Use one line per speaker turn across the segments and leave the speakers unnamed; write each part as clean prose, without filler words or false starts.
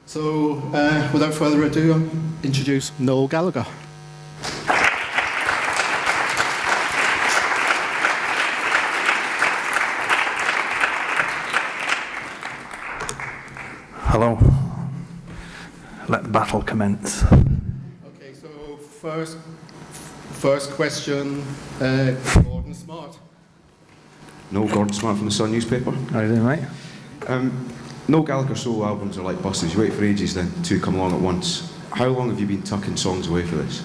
So, without further ado, I'll introduce Noel Gallagher.
Hello. Let the battle commence.
Okay, so first question, Gordon Smart.
Noel Gordon Smart from the Sun newspaper.
How are you doing, mate?
Noel Gallagher solo albums are like buses. You wait for ages, then two come along at once. How long have you been tucking songs away for this?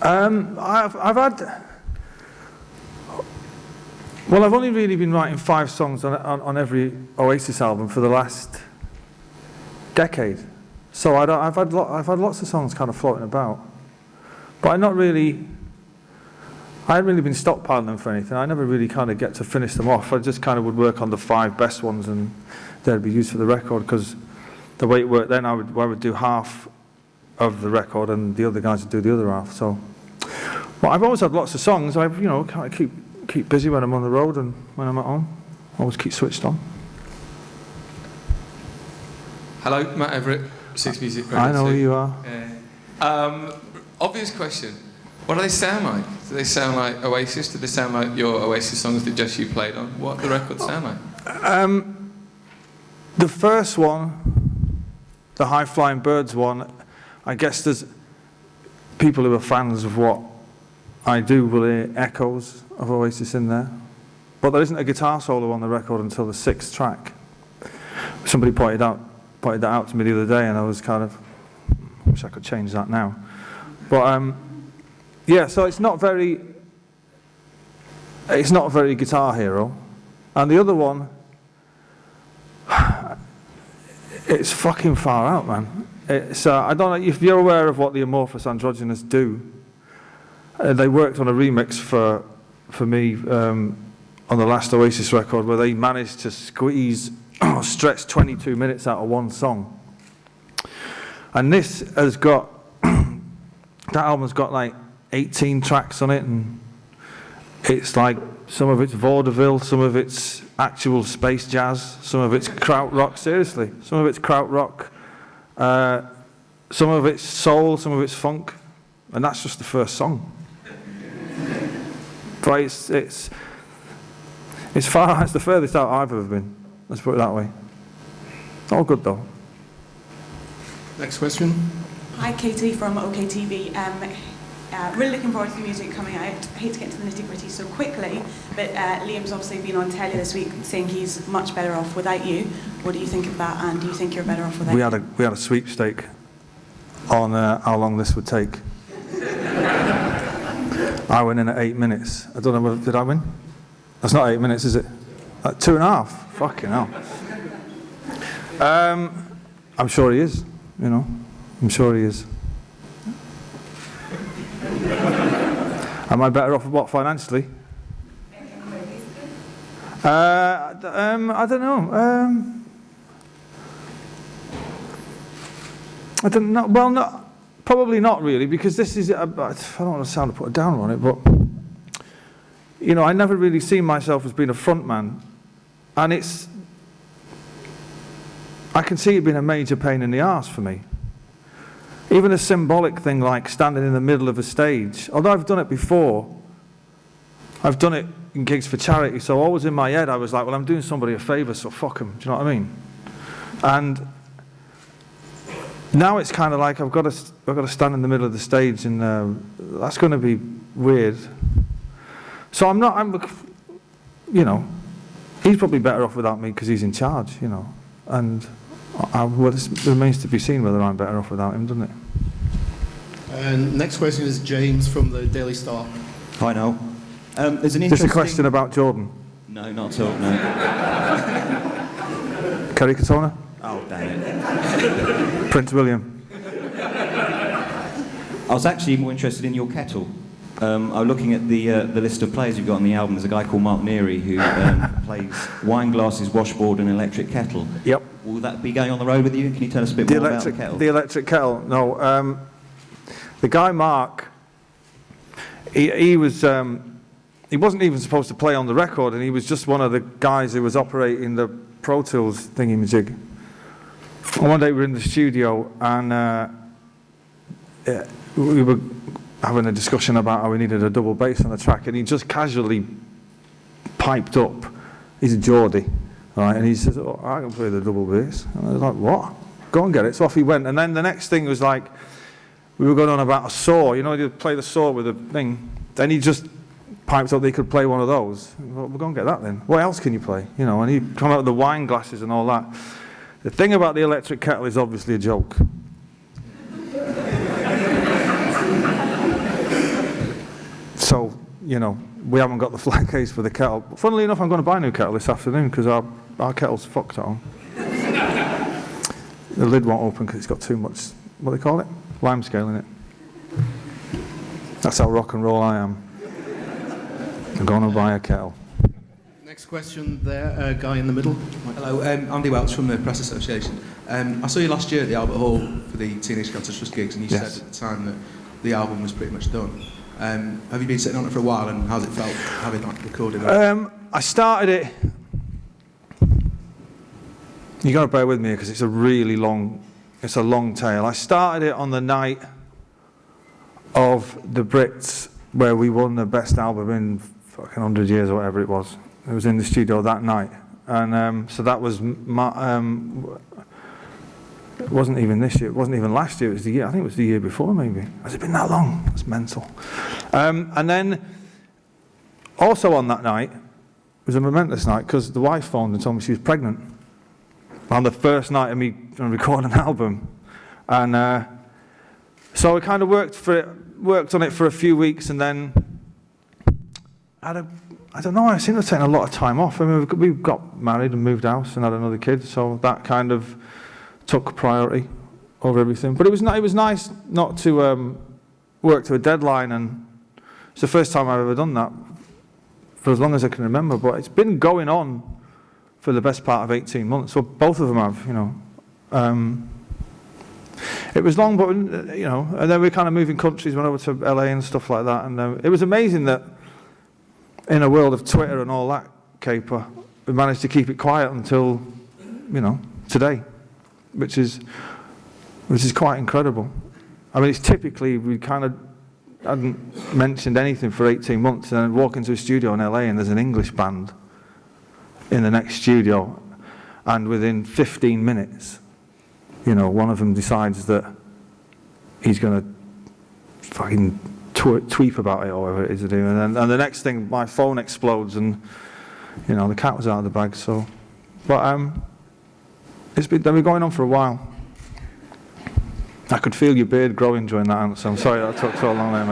I've only really been writing 5 songs on every Oasis album for the last decade. So I've had lots of songs kind of floating about, but I hadn't really been stockpiling them for anything. I never really kind of get to finish them off. I just kind of would work on the 5 best ones and they'd be used for the record, because the way it worked then, I would do half of the record and the other guys would do the other half. So, well, I've always had lots of songs. I kind of keep busy when I'm on the road and when I'm at home. Always keep switched on.
Hello, Matt Everett, Six Music Radio.
I know who you are.
Yeah. Obvious question. What do they sound like? Do they sound like Oasis? Do they sound like your Oasis songs that just you played on? What do the records sound like?
The first one, the High Flying Birds one, I guess there's people who are fans of what I do will hear echoes of Oasis in there. But there isn't a guitar solo on the record until the 6th track. Somebody pointed that out to me the other day, and I was kind of, wish I could change that now. But yeah, so it's not very Guitar Hero. And the other one, it's fucking far out, man. It's I don't know if you're aware of what the Amorphous Androgynous do. They worked on a remix for me on the last Oasis record, where they managed to stretch 22 minutes out of one song. And this has got that album's got like 18 tracks on it, and it's like some of it's vaudeville, some of it's actual space jazz, some of it's krautrock, seriously, some of it's krautrock, some of it's soul, some of it's funk, and that's just the first song. But it's the furthest out I've ever been, let's put it that way. All good though.
Next question.
Hi, Katie from OKTV. Really looking forward to the music coming out. I hate to get into the nitty-gritty so quickly, but Liam's obviously been on telly this week saying he's much better off without you. What do you think of that, and do you think you're better off without you?
We had a sweepstake on how long this would take. I went in at 8 minutes. I don't know, did I win? That's not 8 minutes, is it? 2.5. Fucking hell. I'm sure he is, I'm sure he is. Am I better off what financially? I don't know. I don't know. Well, probably not really, because this is. I don't want to sound to put a downer on it, but I never really seen myself as being a front man, and I can see it being a major pain in the arse for me. Even a symbolic thing like standing in the middle of a stage, although I've done it before, I've done it in gigs for charity, so always in my head I was like, well, I'm doing somebody a favour, so fuck them, do you know what I mean? And now it's kind of like I've got to stand in the middle of the stage, and that's going to be weird. So he's probably better off without me because he's in charge, and it remains to be seen whether I'm better off without him, doesn't it?
And next question is James from the Daily Star.
Hi, Noel. There's an interesting...
Just a question about Jordan.
No, not at all, no.
Kerry Katona?
Oh, damn it.
Prince William?
I was actually more interested in your kettle. I'm looking at the list of players you've got on the album. There's a guy called Mark Neary who plays wine glasses, washboard and electric kettle.
Yep.
Will that be going on the road with you? Can you tell us a bit more about the kettle?
The electric kettle? No. The guy Mark, he wasn't even supposed to play on the record, and he was just one of the guys who was operating the Pro Tools thingy-majig. one day we were in the studio and we were having a discussion about how we needed a double bass on the track, and he just casually piped up. He's a Geordie, right? And he says, "Oh, I can play the double bass." And I was like, "What? Go and get it." So off he went. And then the next thing was like, we were going on about a saw. You know, you play the saw with a thing. Then he just piped up that he could play one of those. Well, we'll go and get that then. What else can you play? You know, and he'd come out with the wine glasses and all that. The thing about the electric kettle is obviously a joke. So, you know, we haven't got the flat case for the kettle. But funnily enough, I'm going to buy a new kettle this afternoon because our kettle's fucked at home. The lid won't open because it's got too much, what do they call it? Limescale in it. That's how rock and roll I am. I'm going to buy a kettle.
Next question there, guy in the middle.
Hello, Andy Welch from the Press Association. I saw you last year at the Albert Hall for the Teenage Scottish Trust gigs, and you
Yes.
said at the time that the album was pretty much done. Have you been sitting on it for a while, and how's it felt having that recorded?
I started it. You got to bear with me because it's a really long, it's a long tale. I started it on the night of the Brits where we won the best album in fucking 100 years or whatever it was. It was in the studio that night, and so that was it wasn't even this year. It wasn't even last year. It was the year. I think it was the year before, maybe. Has it been that long? That's mental. And then also on that night it was a momentous night because the wife phoned and told me she was pregnant on the first night of me recording an album, and so we kind of worked on it for a few weeks, and then I don't know, I seem to have taken a lot of time off. I mean, we got married and moved house and had another kid, so that kind of took priority over everything. But it was nice not to work to a deadline, and it's the first time I've ever done that for as long as I can remember. But it's been going on for the best part of 18 months. So both of them have, you know. It was long, but you know, and then we kind of moving countries, went over to LA and stuff like that, and it was amazing that in a world of Twitter and all that caper, we managed to keep it quiet until, you know, today, which is quite incredible. I mean, it's typically we kind of hadn't mentioned anything for 18 months, and then walk into a studio in LA and there's an English band in the next studio, and within 15 minutes, you know, one of them decides that he's going to fucking tweep about it or whatever it is to do, and the next thing my phone explodes and, you know, the cat was out of the bag. So, but they've been going on for a while. I could feel your beard growing during that answer. I'm sorry that took so long there,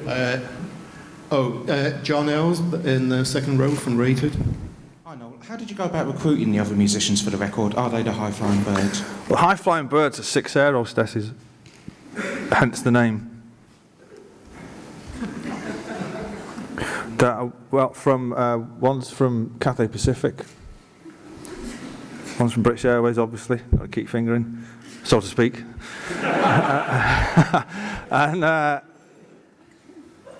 mate.
John Ells in the second row from Rated.
Hi Noel, how did you go about recruiting the other musicians for the record? Are they the high-flying birds?
Well, high flying birds are 6 air hostesses, hence the name. One's from Cathay Pacific, one's from British Airways, obviously, got to keep fingering, so to speak. And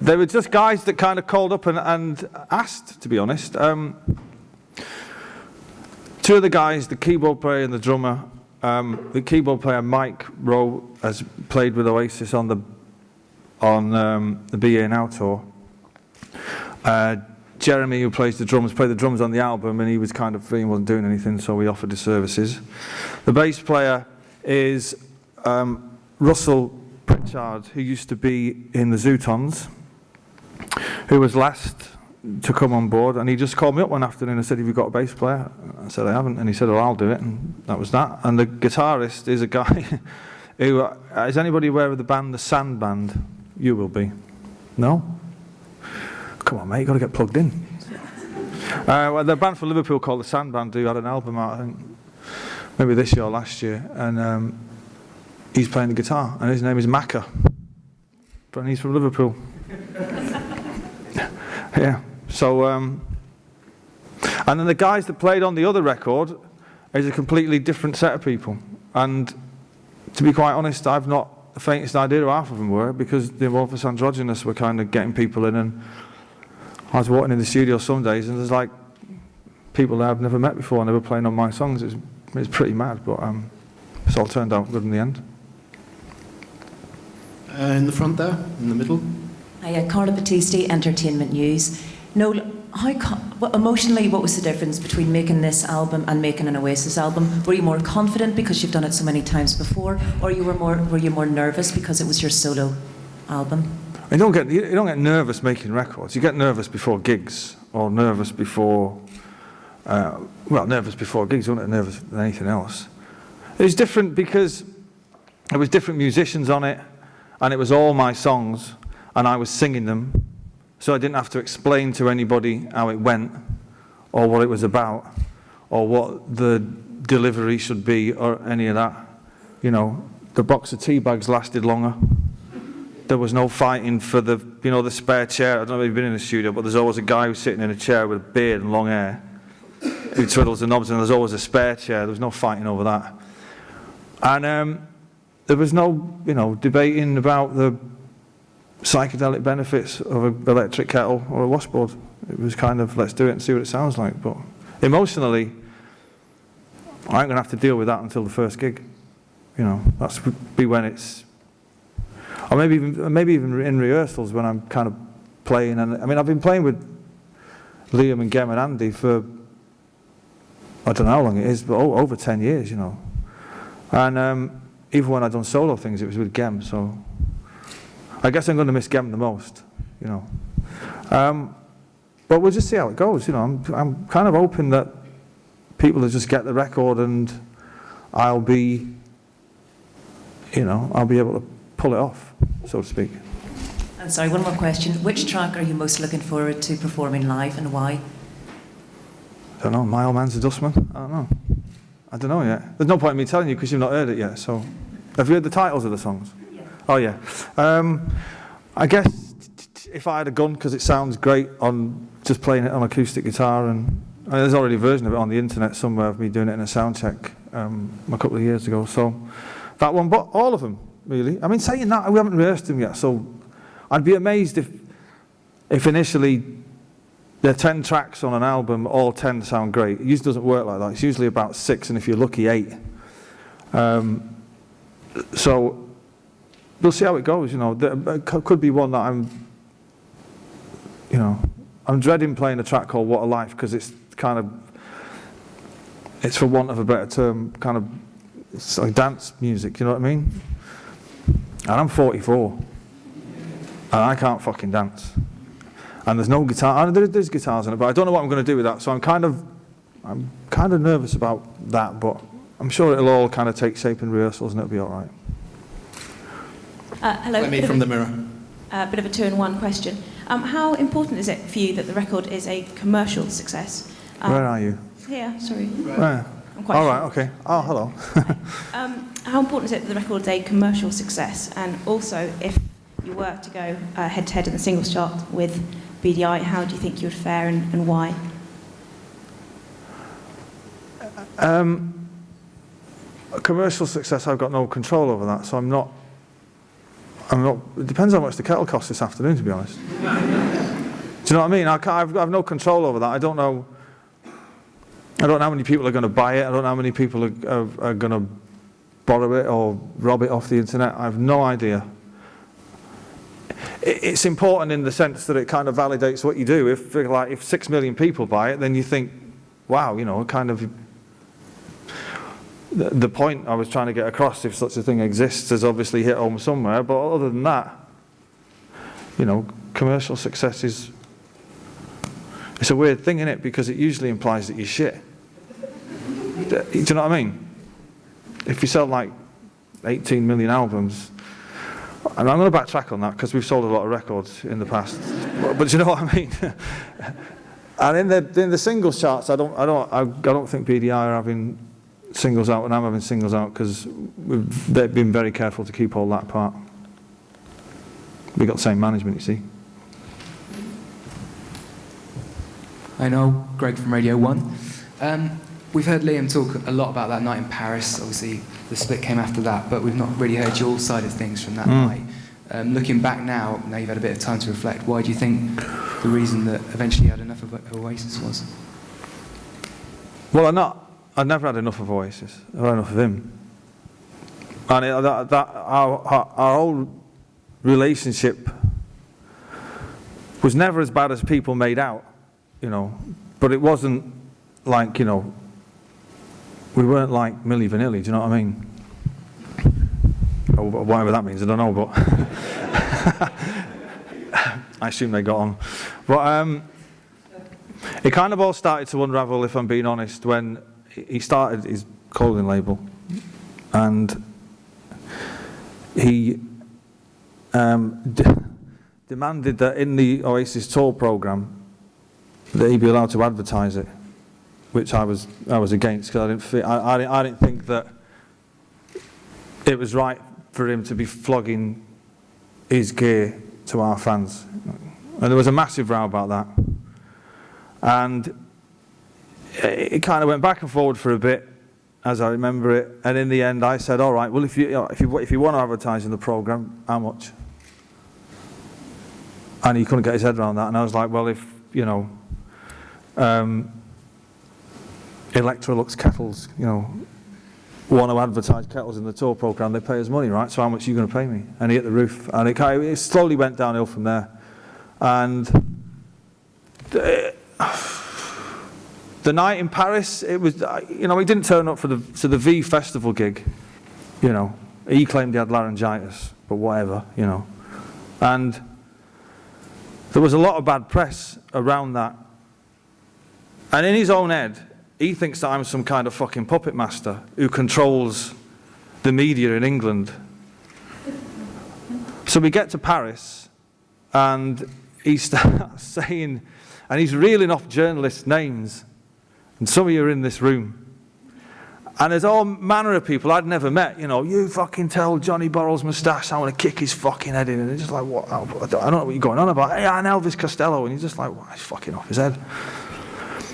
they were just guys that kind of called up and asked, to be honest. Two of the guys, the keyboard player and the drummer, the keyboard player Mike Rowe has played with Oasis on the Beady Eye Now tour. Jeremy, who plays the drums, played the drums on the album, and he was kind of free and wasn't doing anything, so we offered his services. The bass player is Russell Pritchard, who used to be in the Zootons, who was last to come on board, and he just called me up one afternoon and said, "Have you got a bass player?" I said, "I haven't," and he said, "Oh, I'll do it," and that was that. And the guitarist is a guy who, is anybody aware of the band, the Sand Band? You will be. No? Come on, mate, you've got to get plugged in. Well, the band from Liverpool called the Sand Band, who had an album out, I think, maybe this year or last year, and he's playing the guitar, and his name is Macca, and he's from Liverpool. Yeah, so, and then the guys that played on the other record is a completely different set of people, and to be quite honest, I've not the faintest idea who half of them were, because the amorphous androgynous were kind of getting people in, and I was walking in the studio some days and there's like people that I've never met before, and they were playing on my songs. It's pretty mad, but it's all turned out good in the end.
In the front there, in the middle.
Hiya, Carla Battisti, Entertainment News. Noel, emotionally, what was the difference between making this album and making an Oasis album? Were you more confident because you've done it so many times before, or were you more nervous because it was your solo album?
You don't get nervous making records. You get nervous before gigs, or nervous before, nervous before gigs. You don't get nervous than anything else. It was different because there was different musicians on it, and it was all my songs, and I was singing them, so I didn't have to explain to anybody how it went, or what it was about, or what the delivery should be, or any of that. You know, the box of tea bags lasted longer. There was no fighting for the spare chair. I don't know if you've been in the studio, but there's always a guy who's sitting in a chair with a beard and long hair, who twiddles the knobs, and there's always a spare chair. There was no fighting over that. And there was no, debating about the psychedelic benefits of an electric kettle or a washboard. It was kind of, let's do it and see what it sounds like. But emotionally, I ain't going to have to deal with that until the first gig. That's be when it's, or maybe even in rehearsals when I'm kind of playing. And I mean, I've been playing with Liam and Gem and Andy for, I don't know how long it is, but over 10 years, And even when I'd done solo things, it was with Gem, so I guess I'm going to miss Gem the most, But we'll just see how it goes, I'm kind of hoping that people will just get the record and I'll be able to pull it off, so to speak.
I'm sorry, one more question. Which track are you most looking forward to performing live, and why?
I don't know, My Old Man's a Dustman? I don't know yet. There's no point in me telling you because you've not heard it yet, so. Have you heard the titles of the songs? Yeah. Oh, yeah. I guess If I Had a Gun, because it sounds great on just playing it on acoustic guitar, and there's already a version of it on the internet somewhere of me doing it in a sound check a couple of years ago, so that one, but all of them, really. I mean, saying that, we haven't rehearsed them yet, so I'd be amazed if initially there are 10 tracks on an album, all 10 sound great. It usually doesn't work like that. It's usually about 6, and if you're lucky, 8. So we'll see how it goes. There could be one that I'm dreading playing a track called What a Life, because it's for want of a better term, it's like dance music, you know what I mean? And I'm 44, and I can't fucking dance. And there's no guitar. There's guitars in it, but I don't know what I'm going to do with that. So I'm kind of nervous about that, but I'm sure it'll all kind of take shape in rehearsals, and it'll be all right.
Hello.
Let me from the mirror.
A bit of a 2-in-1 question. How important is it for you that the record is a commercial success?
Where are you?
Here, sorry.
Where?
I'm quite
all right, okay. Oh, hello.
How important is it that the record is a commercial success? And also, if you were to go head-to-head in the singles chart with Beady Eye, how do you think you would fare, and why?
Commercial success, I've got no control over that, so I'm not, it depends how much the kettle costs this afternoon, to be honest. Do you know what I mean? I've no control over that. I don't know how many people are going to buy it. I don't know how many people are going to borrow it or rob it off the internet. I have no idea. It's important in the sense that it kind of validates what you do. If 6 million people buy it, then you think, wow, kind of the point I was trying to get across, if such a thing exists, has obviously hit home somewhere. But other than that, commercial success it's a weird thing, isn't it? Because it usually implies that you're shit. Do you know what I mean? If you sell like 18 million albums, and I'm going to backtrack on that because we've sold a lot of records in the past, but you know what I mean. And in the singles charts, I don't think Beady Eye are having singles out, and I'm having singles out because they've been very careful to keep all that apart. We got the same management, you see.
I know, Greg from Radio 1. We've heard Liam talk a lot about that night in Paris. Obviously, the split came after that, but we've not really heard your side of things from that night. Looking back now you've had a bit of time to reflect, why do you think the reason that eventually you had enough of Oasis was?
Well, I'd never had enough of Oasis. I've had enough of him. And our whole relationship was never as bad as people made out, you know. But it wasn't like, you know, we weren't like Milli Vanilli, do you know what I mean? Or whatever that means, I don't know, but I assume they got on. But it kind of all started to unravel, if I'm being honest, when he started his clothing label, and he demanded that in the Oasis tour program that he be allowed to advertise it, which I was against, because I didn't think that it was right for him to be flogging his gear to our fans. And there was a massive row about that. And it kind of went back and forward for a bit, as I remember it. And in the end, I said, all right, well, if you want to advertise in the programme, how much? And he couldn't get his head around that. And I was like, well, if, you know, Electrolux kettles, you know, want to advertise kettles in the tour programme, they pay us money, right? So how much are you going to pay me? And he hit the roof. And it slowly went downhill from there. And the night in Paris, it was, you know, he didn't turn up to the V Festival gig, you know. He claimed he had laryngitis, but whatever, you know. And there was a lot of bad press around that. And in his own head, he thinks that I'm some kind of fucking puppet master who controls the media in England. So we get to Paris, and he starts saying, and he's reeling off journalists' names, and some of you are in this room. And there's all manner of people I'd never met, you know, you fucking tell Johnny Borrell's moustache I want to kick his fucking head in. And they're just like, what? I don't know what you're going on about. Hey, I'm Elvis Costello. And he's just like, well, he's fucking off his head.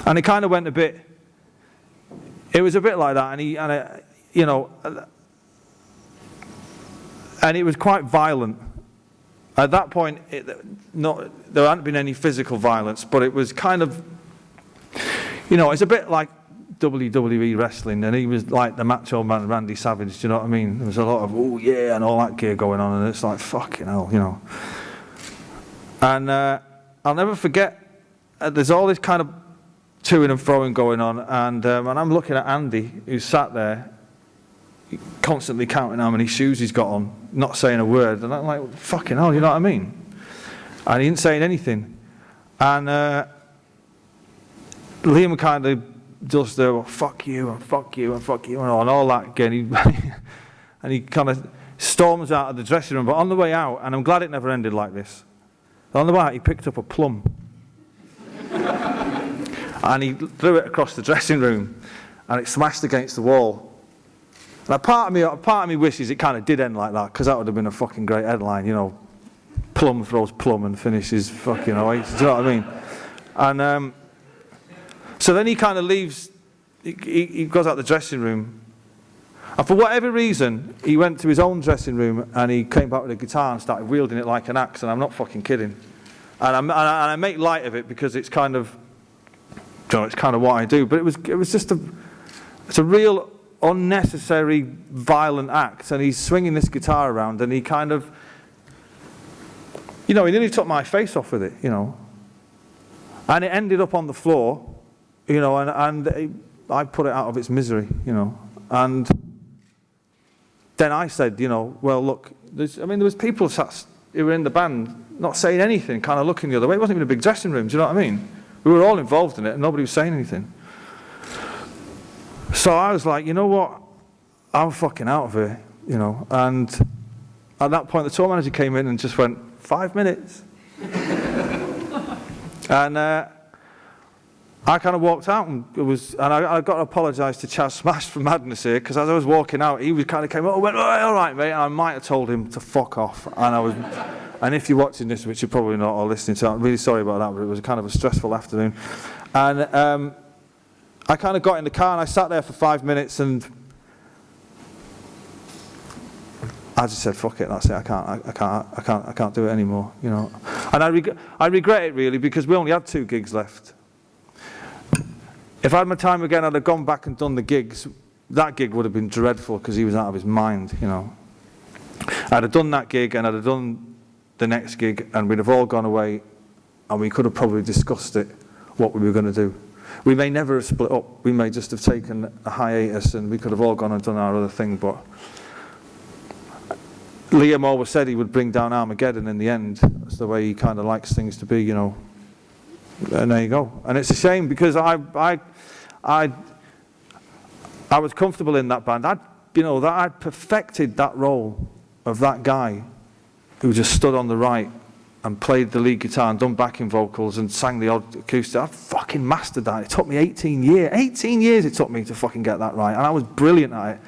And it kind of went a bit, it was a bit like that. And you know, and it was quite violent. At that point, there hadn't been any physical violence, but it was kind of, you know, it's a bit like WWE wrestling, and he was like the Macho Man Randy Savage, do you know what I mean? There was a lot of, oh yeah, and all that gear going on, and it's like, fucking hell, you know. And I'll never forget, there's all this kind of toing and froing going on, and I'm looking at Andy, who's sat there, constantly counting how many shoes he's got on, not saying a word, and I'm like, fucking hell, you know what I mean? And he didn't say anything. And Liam kind of just well, fuck you, and fuck you, and fuck you, and all that again. And he kind of storms out of the dressing room, but on the way out, and I'm glad it never ended like this, on the way out he picked up a plum. And he threw it across the dressing room, and it smashed against the wall. And part of me wishes it kind of did end like that, because that would have been a fucking great headline, you know. Plum throws plum and finishes fucking Oasis, do you know what I mean? And so then he kind of leaves, he goes out the dressing room. And for whatever reason, he went to his own dressing room and he came back with a guitar and started wielding it like an axe, and I'm not fucking kidding. And I make light of it because it's kind of, you know, it's kind of what I do, but it was just it's a real unnecessary violent act, and he's swinging this guitar around, and he kind of, you know, he nearly took my face off with it, you know, and it ended up on the floor, you know, and I put it out of its misery, you know, and then I said, you know, well, look, there was people who were in the band not saying anything, kind of looking the other way. It wasn't even a big dressing room, do you know what I mean? We were all involved in it, and nobody was saying anything. So I was like, you know what, I'm fucking out of here, you know, and at that point the tour manager came in and just went, 5 minutes. And I kind of walked out, and I got to apologise to Chaz Smash from Madness here, because as I was walking out, he kind of came up and went, oh, all right, mate, and I might have told him to fuck off, and if you're watching this, which you're probably not, or listening to, I'm really sorry about that, but it was kind of a stressful afternoon. And I kind of got in the car, and I sat there for 5 minutes, and I just said, fuck it, that's it, I can't do it anymore, you know. And I regret it really, because we only had 2 gigs left. If I had my time again, I'd have gone back and done the gigs. That gig would have been dreadful because he was out of his mind, you know. I'd have done that gig and I'd have done the next gig and we'd have all gone away and we could have probably discussed it, what we were going to do. We may never have split up. We may just have taken a hiatus and we could have all gone and done our other thing, but Liam always said he would bring down Armageddon in the end. That's the way he kind of likes things to be, you know. And there you go. And it's a shame because I was comfortable in that band. I'd perfected that role of that guy who just stood on the right and played the lead guitar and done backing vocals and sang the odd acoustic. I fucking mastered that. It took me 18 years. 18 years it took me to fucking get that right. And I was brilliant at it.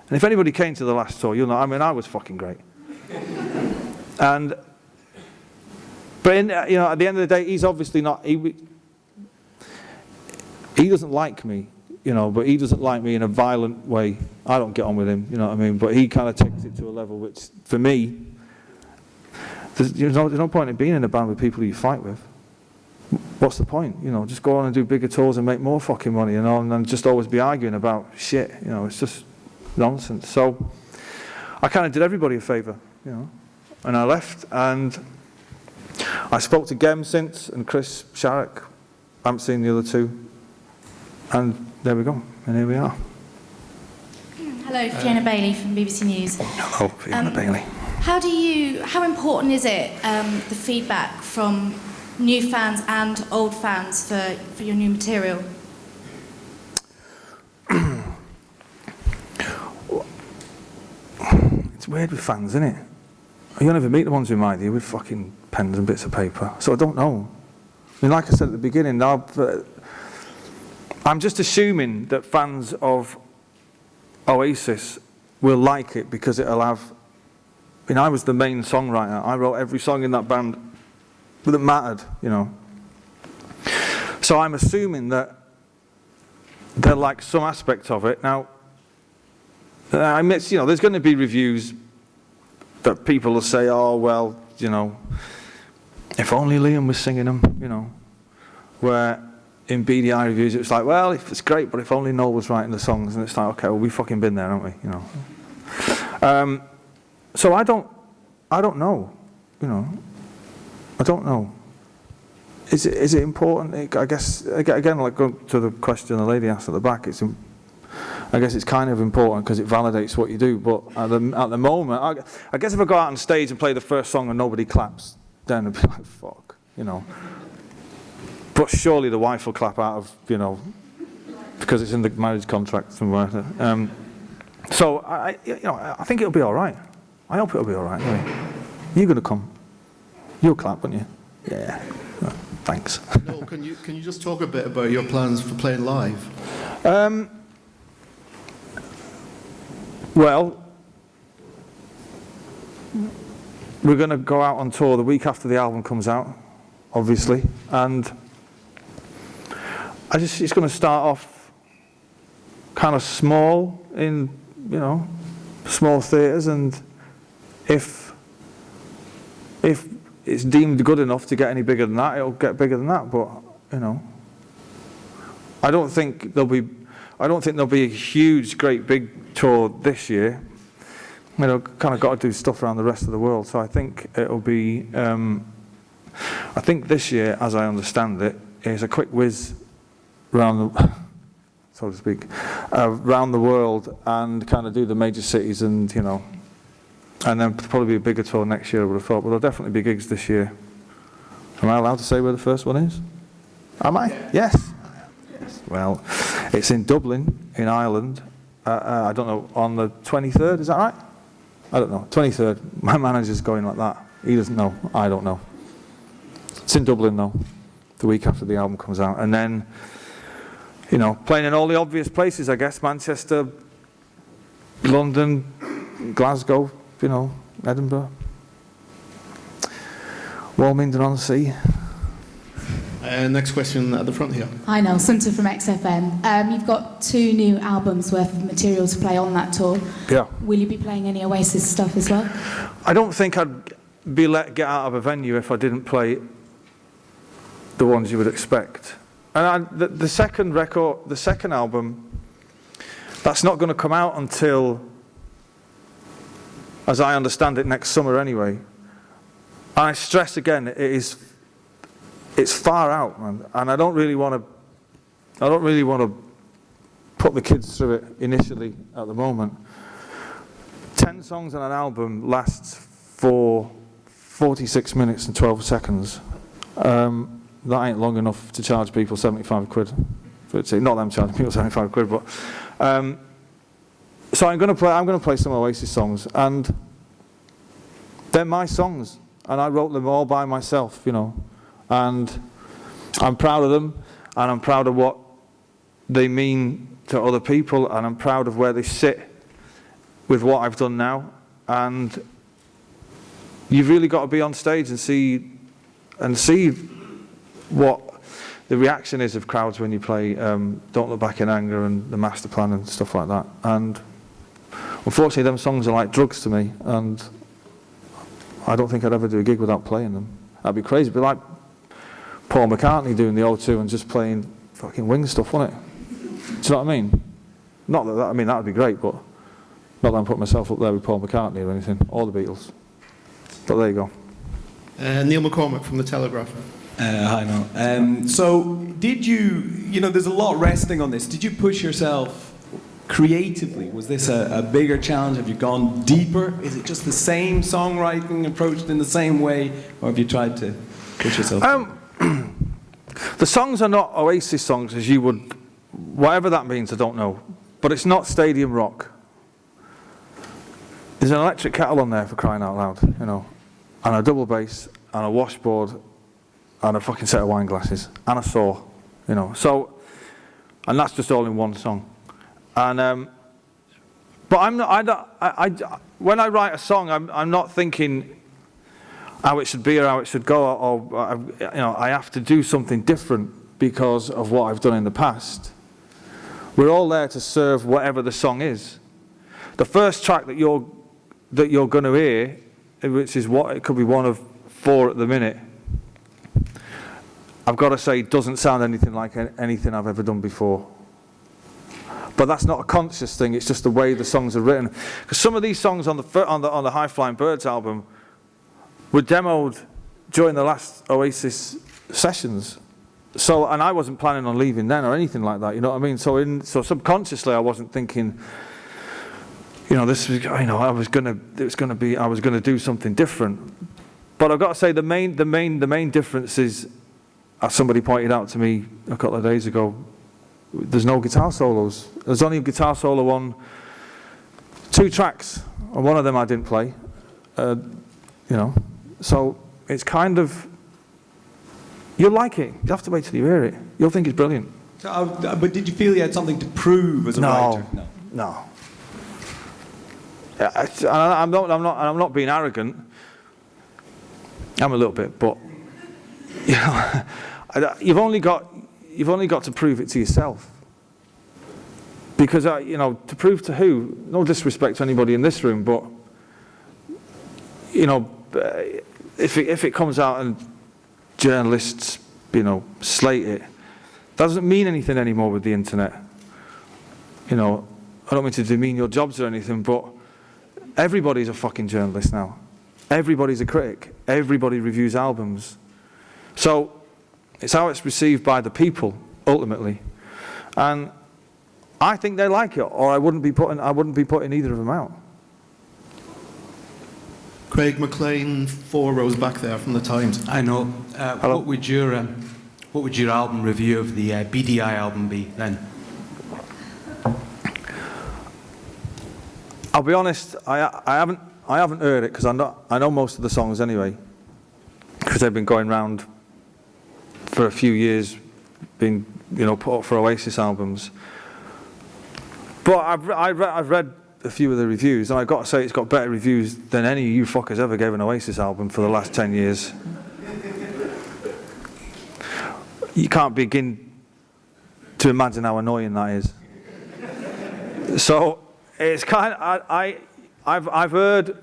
And if anybody came to the last tour, you'll know, I mean, I was fucking great. But at the end of the day, he's obviously not, he doesn't like me, you know, but he doesn't like me in a violent way. I don't get on with him, you know what I mean? But he kind of takes it to a level which, for me, there's no point in being in a band with people who you fight with. What's the point? You know, just go on and do bigger tours and make more fucking money, you know, and then just always be arguing about shit, you know, it's just nonsense. So I kind of did everybody a favour, you know, and I left and I spoke to Gem since and Chris Sharrock. I haven't seen the other two. And there we go, and here we are.
Hello, Fiona Bailey from BBC News.
Hello, Fiona Bailey.
How important is it, the feedback from new fans and old fans for your new material?
It's weird with fans, isn't it? You don't ever meet the ones who mind you with fucking pens and bits of paper. So I don't know. I mean, like I said at the beginning, I'm just assuming that fans of Oasis will like it because it'll have... I mean, I was the main songwriter. I wrote every song in that band that mattered, you know. So I'm assuming that they'll like some aspect of it. Now, there's going to be reviews that people will say, oh, well, you know, if only Liam was singing them, you know. Where in Beady Eye reviews, it's like, well, it's great, but if only Noel was writing the songs. And it's like, okay, well, we've fucking been there, haven't we, you know. So I don't know, you know. I don't know. Is it important? I guess, again, like going to the question the lady asked at the back, I guess it's kind of important because it validates what you do. But at the moment, I guess if I go out on stage and play the first song and nobody claps, then I'd be like, fuck, you know. But surely the wife will clap out of, you know, because it's in the marriage contract somewhere. So I think it'll be all right. I hope it'll be all right. Anyway. You're going to come. You'll clap, won't you? Yeah. Thanks.
Noel, can you just talk a bit about your plans for playing live?
Well, we're going to go out on tour the week after the album comes out, obviously, and it's going to start off kind of small in, you know, small theatres, and if it's deemed good enough to get any bigger than that, it'll get bigger than that. But you know, I don't think there'll be a huge, great, big tour this year. You know, kind of got to do stuff around the rest of the world. So I think it'll be. I think this year, as I understand it, is a quick whiz around the, so to speak, around the world and kind of do the major cities, and you know. And then probably be a bigger tour next year, I would have thought. But there'll definitely be gigs this year. Am I allowed to say where the first one is? Am I? Yes. Well, it's in Dublin, in Ireland. I don't know, on the 23rd, is that right? I don't know, 23rd. My manager's going like that. He doesn't know, I don't know. It's in Dublin though, the week after the album comes out. And then, you know, playing in all the obvious places, I guess. Manchester, London, Glasgow, you know, Edinburgh, Walmington-on-Sea.
Next question at the front here.
Hi, Noel, Sunta from XFM. You've got 2 new albums worth of material to play on that tour.
Yeah.
Will you be playing any Oasis stuff as well?
I don't think I'd be let get out of a venue if I didn't play the ones you would expect. And the second record, the second album, that's not going to come out until, as I understand it, next summer anyway. And I stress again, it's far out, man, and I don't really want to put the kids through it initially at the moment. 10 songs on an album lasts for 46 minutes and 12 seconds. That ain't long enough to charge people 75 quid. Not that I'm charging people 75 quid, but so I'm going to play some Oasis songs, and they're my songs, and I wrote them all by myself, you know, and I'm proud of them, and I'm proud of what they mean to other people, and I'm proud of where they sit with what I've done now. And you've really got to be on stage and see what the reaction is of crowds when you play Don't Look Back in Anger and The Master Plan and stuff like that. And unfortunately, them songs are like drugs to me, and I don't think I'd ever do a gig without playing them. That'd be crazy. It'd be like Paul McCartney doing the O2 and just playing fucking Wing stuff, wouldn't it? Do you know what I mean? Not that, I mean, that would be great, but not that I'm putting myself up there with Paul McCartney or anything, or the Beatles. But there you go.
Neil McCormack from The Telegraph.
Hi, Noel. So did you know, there's a lot resting on this. Did you push yourself creatively? Was this a bigger challenge? Have you gone deeper? Is it just the same songwriting approached in the same way? Or have you tried to push yourself?
The songs are not Oasis songs, as you would, whatever that means, I don't know. But it's not stadium rock. There's an electric kettle on there, for crying out loud, you know, and a double bass, and a washboard, and a fucking set of wine glasses, and a saw, you know. So, and that's just all in one song. And but I'm not. When I write a song, I'm not thinking how it should be or how it should go, or you know, I have to do something different because of what I've done in the past. We're all there to serve whatever the song is. The first track that you're going to hear, which is what it could be one of 4 at the minute, I've got to say, doesn't sound anything like anything I've ever done before. But that's not a conscious thing. It's just the way the songs are written. Because some of these songs on the High Flying Birds album were demoed during the last Oasis sessions. So, and I wasn't planning on leaving then or anything like that. You know what I mean? So subconsciously, I wasn't thinking, you know, this was, you know, I was going to do something different. But I've got to say, the main difference is, as somebody pointed out to me a couple of days ago, there's no guitar solos. There's only a guitar solo on 2 tracks, and one of them I didn't play. You know, so it's kind of, you'll like it. You have to wait till you hear it. You'll think it's brilliant.
So, but did you feel you had something to prove as a writer?
No. Yeah, I'm not being arrogant. I'm a little bit, but you know, you've only got to prove it to yourself. Because you know, to prove to who? No disrespect to anybody in this room, but you know, if it comes out and journalists, you know, slate it, doesn't mean anything anymore with the internet. You know, I don't mean to demean your jobs or anything, but everybody's a fucking journalist now. Everybody's a critic. Everybody reviews albums. So it's how it's received by the people ultimately, and I think they like it, or I wouldn't be putting either of them out.
Craig McLean, 4 rows back there from the Times.
I know. What would your album review of the Beady Eye album be then?
I'll be honest. I haven't heard it because I know most of the songs anyway, because they've been going round for a few years, being, you know, put up for Oasis albums. But I've read a few of the reviews, and I've got to say it's got better reviews than any of you fuckers ever gave an Oasis album for the last 10 years. You can't begin to imagine how annoying that is. So it's kind of, I've heard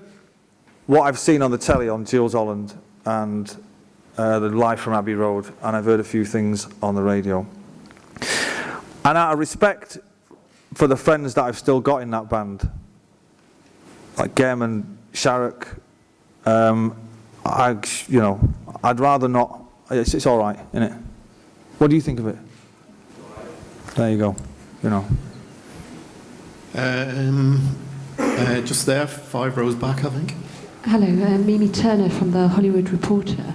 what I've seen on the telly on Jules Holland and the Live from Abbey Road, and I've heard a few things on the radio. And out of respect for the friends that I've still got in that band, like Gehrman, Sharrock, I'd rather not. It's all right, isn't it? What do you think of it? There you go.
Just there, 5 rows back, I think.
Hello, Mimi Turner from The Hollywood Reporter.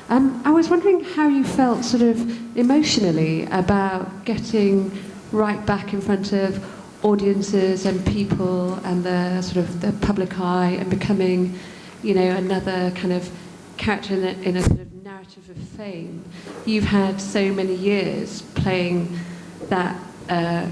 I was wondering how you felt sort of emotionally about getting right back in front of audiences and people and the sort of the public eye and becoming, another kind of character in a sort of narrative of fame. You've had so many years playing that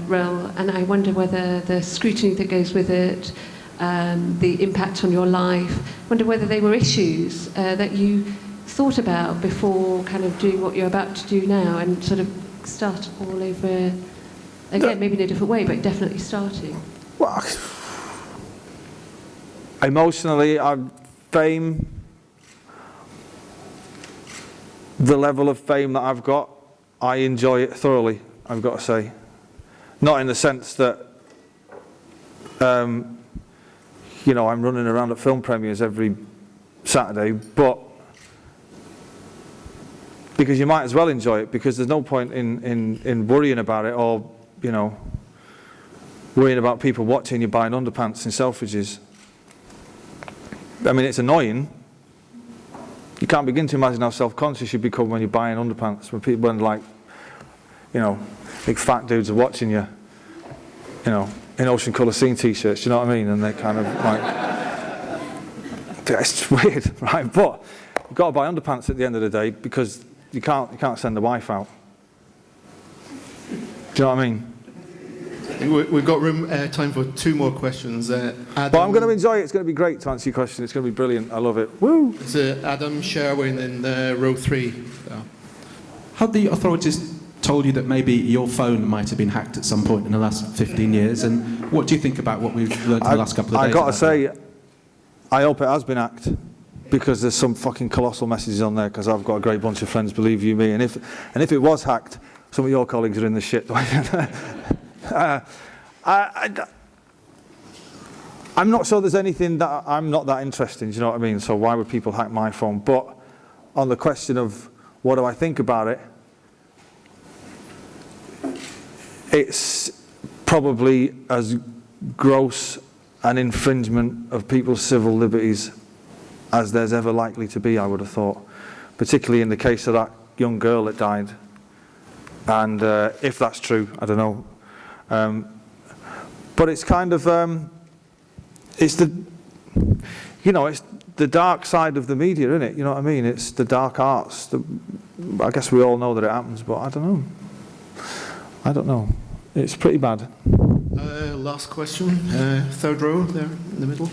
role, and I wonder whether the scrutiny that goes with it, the impact on your life, wonder whether they were issues that you thought about before kind of doing what you're about to do now and sort of start all over again, maybe in a different way, but definitely starting.
Well, emotionally, fame, the level of fame that I've got, I enjoy it thoroughly, I've got to say. Not in the sense that, I'm running around at film premieres every Saturday, but because you might as well enjoy it, because there's no point in worrying about it or, worrying about people watching you buying underpants in Selfridges. I mean, it's annoying. You can't begin to imagine how self-conscious you become when you're buying underpants, when big fat dudes are watching you, in ocean colour scene t-shirts, you know what I mean? And they kind of it's weird, right? But you've got to buy underpants at the end of the day because you can't send the wife out. Do you know what I mean?
We've got time for 2 more questions.
But I'm going to enjoy it. It's going to be great to answer your question. It's going to be brilliant. I love it. Woo!
It's Adam Sherwin in row 3. So.
Have the authorities told you that maybe your phone might have been hacked at some point in the last 15 years? And what do you think about what we've learned in the last couple of days?
I've got to say, I hope it has been hacked, because there's some fucking colossal messages on there, because I've got a great bunch of friends, believe you me. And if it was hacked, some of your colleagues are in the shit. I'm not sure there's anything that I'm not that interested in, do you know what I mean? So why would people hack my phone? But on the question of what do I think about it, it's probably as gross an infringement of people's civil liberties as there's ever likely to be, I would have thought, particularly in the case of that young girl that died. And if that's true, I don't know. But it's kind of, it's the dark side of the media, isn't it? You know what I mean? It's the dark arts. I guess we all know that it happens, but I don't know. It's pretty bad.
Last question, 3rd row there in the middle.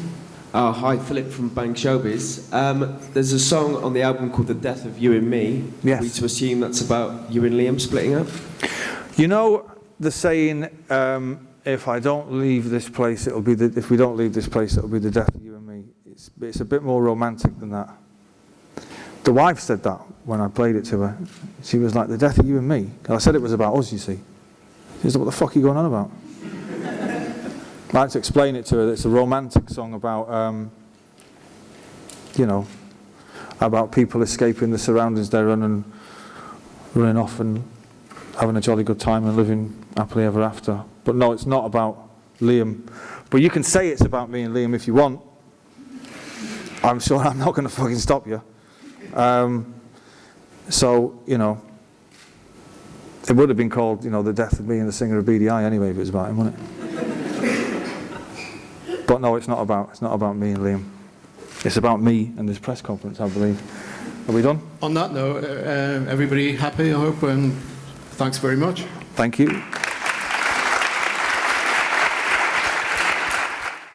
Hi, Philip from Bank Showbiz. There's a song on the album called The Death of You and Me.
Yes.
Are we to assume that's about you and Liam splitting up?
You know the saying, if I don't leave this place, if we don't leave this place, it'll be the death of you and me. It's a bit more romantic than that. The wife said that when I played it to her. She was like, the death of you and me. And I said it was about us, you see. She was like, what the fuck are you going on about? I had to explain it to her that it's a romantic song about, about people escaping the surroundings they're in and running off and having a jolly good time and living happily ever after. But no, it's not about Liam. But you can say it's about me and Liam if you want. I'm sure I'm not going to fucking stop you. So, it would have been called, the death of me and the singer of Beady Eye anyway if it was about him, wouldn't it? But no, it's not about me and Liam. It's about me and this press conference, I believe. Are we done?
On that note, everybody happy, I hope, and thanks very much.
Thank you.